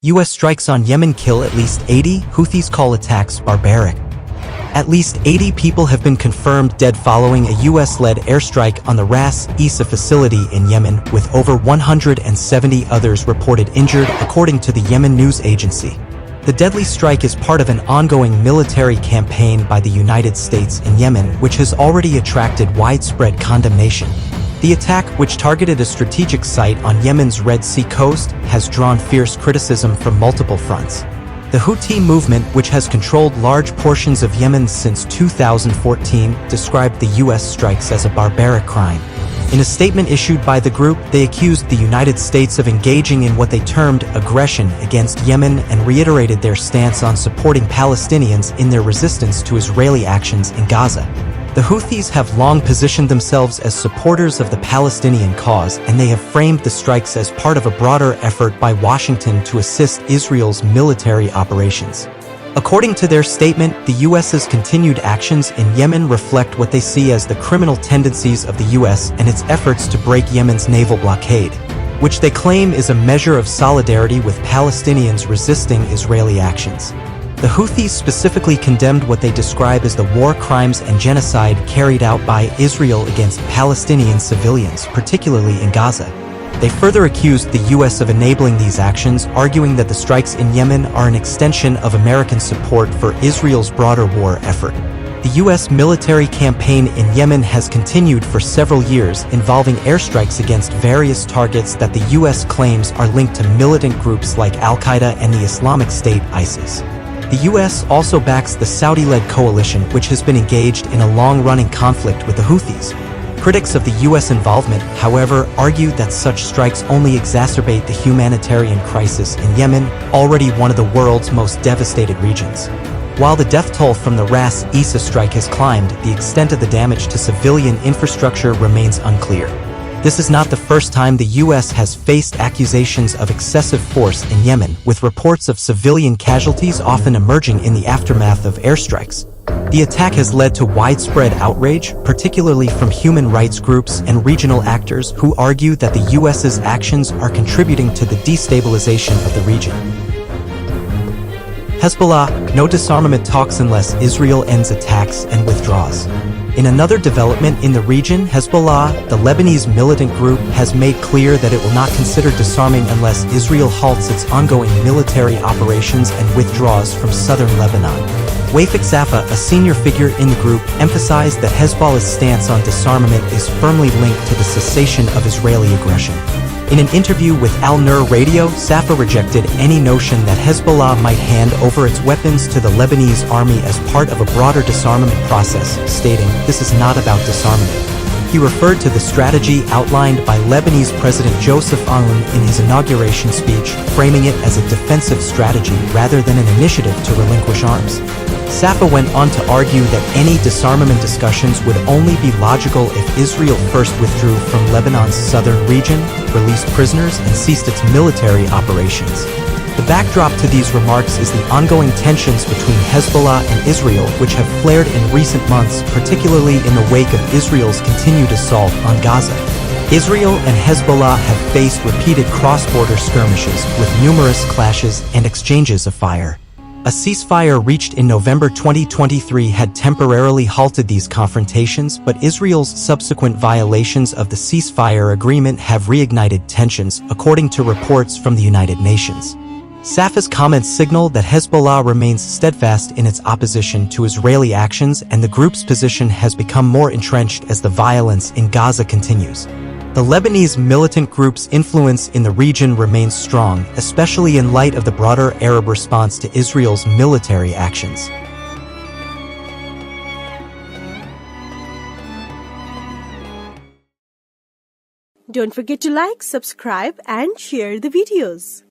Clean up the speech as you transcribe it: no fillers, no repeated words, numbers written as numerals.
U.S. strikes on Yemen kill at least 80, Houthis call attacks barbaric. At least 80 people have been confirmed dead following a U.S.-led airstrike on the Ras Issa facility in Yemen, with over 170 others reported injured, according to the Yemen News Agency. The deadly strike is part of an ongoing military campaign by the United States in Yemen, which has already attracted widespread condemnation. The attack, which targeted a strategic site on Yemen's Red Sea coast, has drawn fierce criticism from multiple fronts. The Houthi movement, which has controlled large portions of Yemen since 2014, described the U.S. strikes as a barbaric crime. In a statement issued by the group, they accused the United States of engaging in what they termed aggression against Yemen and reiterated their stance on supporting Palestinians in their resistance to Israeli actions in Gaza. The Houthis have long positioned themselves as supporters of the Palestinian cause, and they have framed the strikes as part of a broader effort by Washington to assist Israel's military operations. According to their statement, the U.S.'s continued actions in Yemen reflect what they see as the criminal tendencies of the U.S. and its efforts to break Yemen's naval blockade, which they claim is a measure of solidarity with Palestinians resisting Israeli actions. The Houthis specifically condemned what they describe as the war crimes and genocide carried out by Israel against Palestinian civilians, particularly in Gaza. They further accused the U.S. of enabling these actions, arguing that the strikes in Yemen are an extension of American support for Israel's broader war effort. The U.S. military campaign in Yemen has continued for several years, involving airstrikes against various targets that the U.S. claims are linked to militant groups like Al-Qaeda and the Islamic State ISIS. The U.S. also backs the Saudi-led coalition, which has been engaged in a long-running conflict with the Houthis. Critics of the U.S. involvement, however, argue that such strikes only exacerbate the humanitarian crisis in Yemen, already one of the world's most devastated regions. While the death toll from the Ras Issa strike has climbed, the extent of the damage to civilian infrastructure remains unclear. This is not the first time the U.S. has faced accusations of excessive force in Yemen, with reports of civilian casualties often emerging in the aftermath of airstrikes. The attack has led to widespread outrage, particularly from human rights groups and regional actors who argue that the U.S.'s actions are contributing to the destabilization of the region. Hezbollah: no disarmament talks unless Israel ends attacks and withdraws. In another development in the region, Hezbollah, the Lebanese militant group, has made clear that it will not consider disarming unless Israel halts its ongoing military operations and withdraws from southern Lebanon. Wafik Safa, a senior figure in the group, emphasized that Hezbollah's stance on disarmament is firmly linked to the cessation of Israeli aggression. In an interview with Al Nur Radio, Safa rejected any notion that Hezbollah might hand over its weapons to the Lebanese army as part of a broader disarmament process, stating, "This is not about disarmament." He referred to the strategy outlined by Lebanese President Joseph Aoun in his inauguration speech, framing it as a defensive strategy rather than an initiative to relinquish arms. Safa went on to argue that any disarmament discussions would only be logical if Israel first withdrew from Lebanon's southern region, released prisoners, and ceased its military operations. The backdrop to these remarks is the ongoing tensions between Hezbollah and Israel, which have flared in recent months, particularly in the wake of Israel's continued assault on Gaza. Israel and Hezbollah have faced repeated cross-border skirmishes, with numerous clashes and exchanges of fire. A ceasefire reached in November 2023 had temporarily halted these confrontations, but Israel's subsequent violations of the ceasefire agreement have reignited tensions, according to reports from the United Nations. Safa's comments signal that Hezbollah remains steadfast in its opposition to Israeli actions, and the group's position has become more entrenched as the violence in Gaza continues. The Lebanese militant group's influence in the region remains strong, especially in light of the broader Arab response to Israel's military actions. Don't forget to like, subscribe, and share the videos.